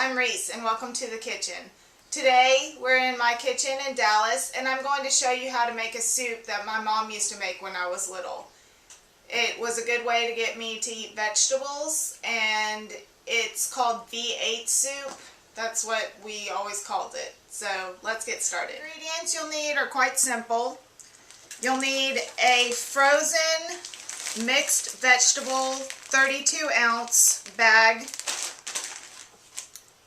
I'm Reese and welcome to the kitchen. Today we're in my kitchen in Dallas and I'm going to show you how to make a soup that my mom used to make when I was little. It was a good way to get me to eat vegetables and it's called V8 soup. That's what we always called it. So let's get started. The ingredients you'll need are quite simple. You'll need a frozen mixed vegetable 32-ounce bag.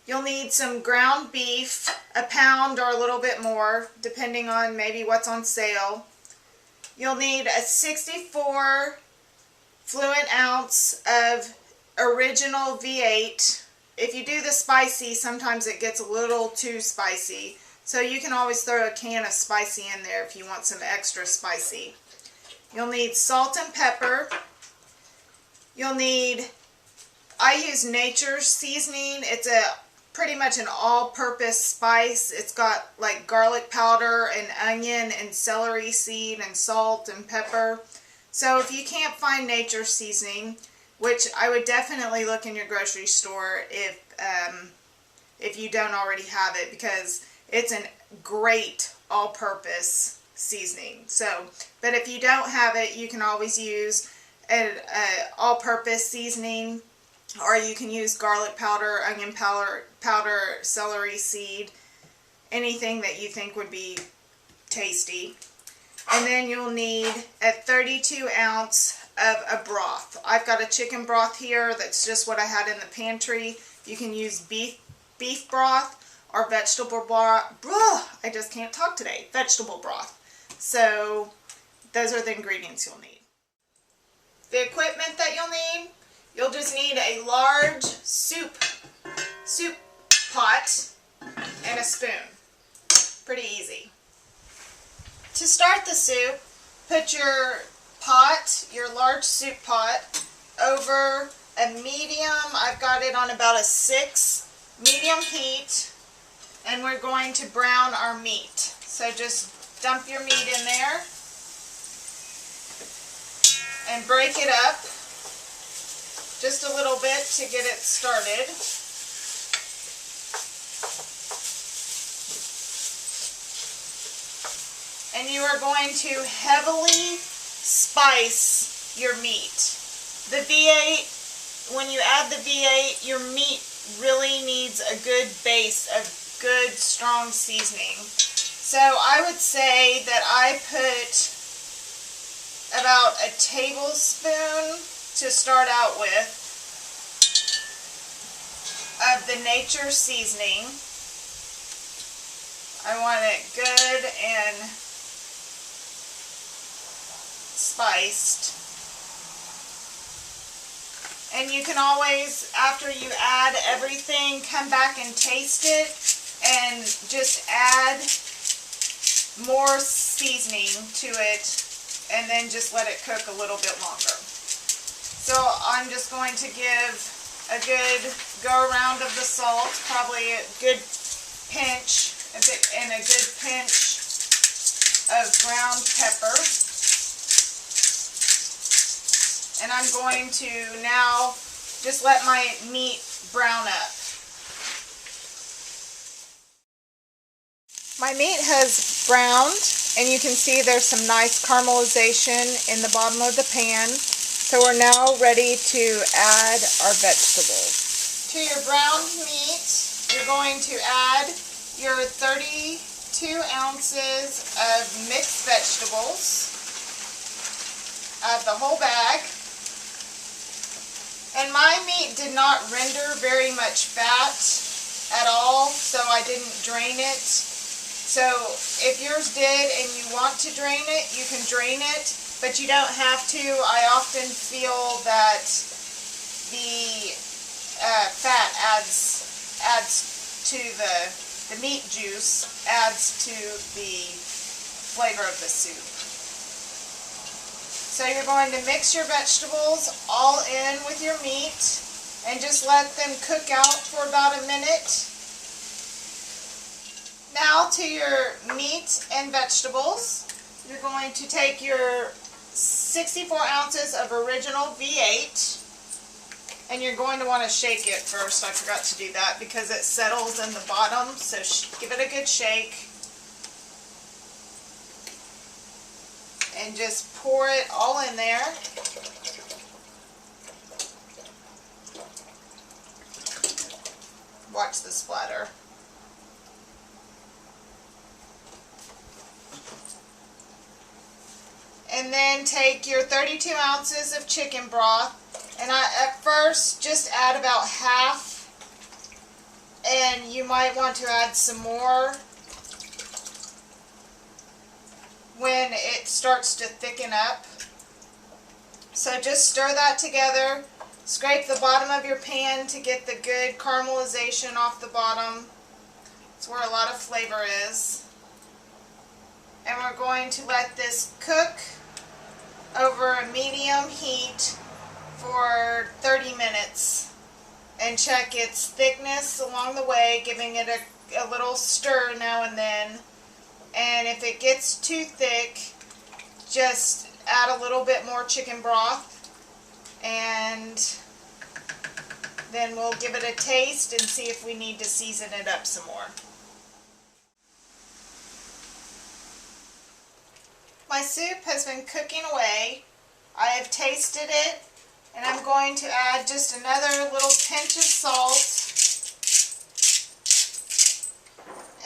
You'll need some ground beef, a pound or a little bit more, depending on maybe what's on sale. You'll need a 64 fluid ounce of original V8. If you do the spicy, sometimes it gets a little too spicy. So you can always throw a can of spicy in there if you want some extra spicy. You'll need salt and pepper. You'll need, I use Nature's seasoning. It's pretty much an all-purpose spice. It's got like garlic powder and onion and celery seed and salt and pepper. So if you can't find Nature's seasoning, which I would definitely look in your grocery store if you don't already have it, because it's a great all-purpose seasoning. So, but if you don't have it, you can always use an all-purpose seasoning, or you can use garlic powder, onion powder, celery seed, anything that you think would be tasty. And then you'll need a 32-ounce of a broth. I've got a chicken broth here. That's just what I had in the pantry. You can use beef broth or vegetable broth. I just can't talk today. Vegetable broth. So those are the ingredients you'll need. The equipment that you'll just need a large soup pot and a spoon. Pretty easy. To start the soup, put your large soup pot over a medium, I've got it on about a 6 medium heat, and we're going to brown our meat. So just dump your meat in there and break it up just a little bit to get it started. And you are going to heavily spice your meat. The V8, when you add the V8, your meat really needs a good base of good strong seasoning. So I would say that I put about a tablespoon to start out with of the Nature seasoning. I want it good and spiced. And you can always, after you add everything, come back and taste it and just add more seasoning to it and then just let it cook a little bit longer. So I'm just going to give a good go around of the salt, probably a good pinch, and a good pinch of ground pepper. And I'm going to now just let my meat brown up. My meat has browned, and you can see there's some nice caramelization in the bottom of the pan. So we're now ready to add our vegetables. To your browned meat, you're going to add your 32 ounces of mixed vegetables. Add the whole bag. And my meat did not render very much fat at all, so I didn't drain it. So if yours did and you want to drain it, you can drain it, but you don't have to. I often feel that the fat adds to the meat juice, adds to the flavor of the soup. So you're going to mix your vegetables all in with your meat and just let them cook out for about a minute. Now to your meat and vegetables, you're going to take your 64 ounces of original V8 And you're going to want to shake it first. I forgot to do that because it settles in the bottom. So give it a good shake. And just pour it all in there. Watch the splatter. And then take your 32 ounces of chicken broth. And at first just add about half, and you might want to add some more when it starts to thicken up. So just stir that together. Scrape the bottom of your pan to get the good caramelization off the bottom. It's where a lot of flavor is. And we're going to let this cook over a medium heat for 30 minutes and check its thickness along the way, giving it a little stir now and then. And if it gets too thick, just add a little bit more chicken broth, and then we'll give it a taste and see if we need to season it up some more. My soup has been cooking away. I have tasted it, and I'm going to add just another little pinch of salt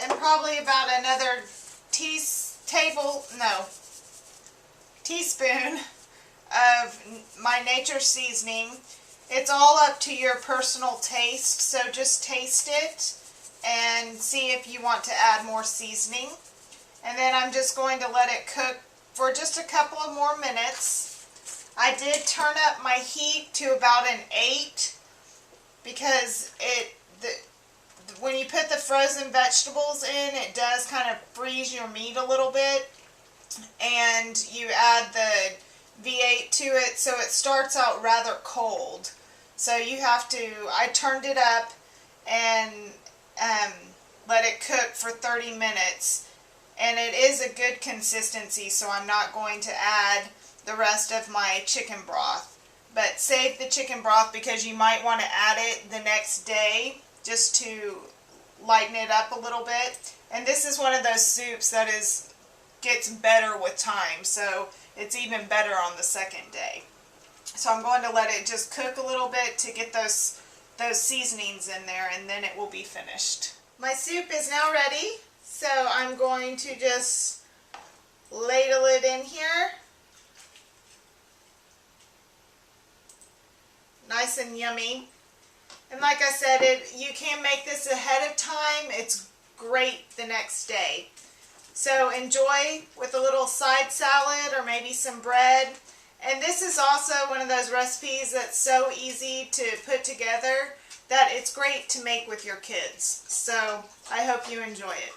and probably about another teaspoon of my nature seasoning. It's all up to your personal taste, so just taste it and see if you want to add more seasoning. And then I'm just going to let it cook for just a couple of more minutes. I did turn up my heat to about an 8 because when you put the frozen vegetables in, it does kind of freeze your meat a little bit, and you add the V8 to it, so it starts out rather cold. So you have to, I turned it up and let it cook for 30 minutes, and it is a good consistency, so I'm not going to add the rest of my chicken broth. But save the chicken broth because you might want to add it the next day just to lighten it up a little bit. And this is one of those soups that gets better with time, so it's even better on the second day. So I'm going to let it just cook a little bit to get those seasonings in there, and then it will be finished. My soup is now ready, so I'm going to just ladle it in here. Nice and yummy. And like I said, you can make this ahead of time. It's great the next day. So enjoy with a little side salad or maybe some bread. And this is also one of those recipes that's so easy to put together that it's great to make with your kids. So I hope you enjoy it.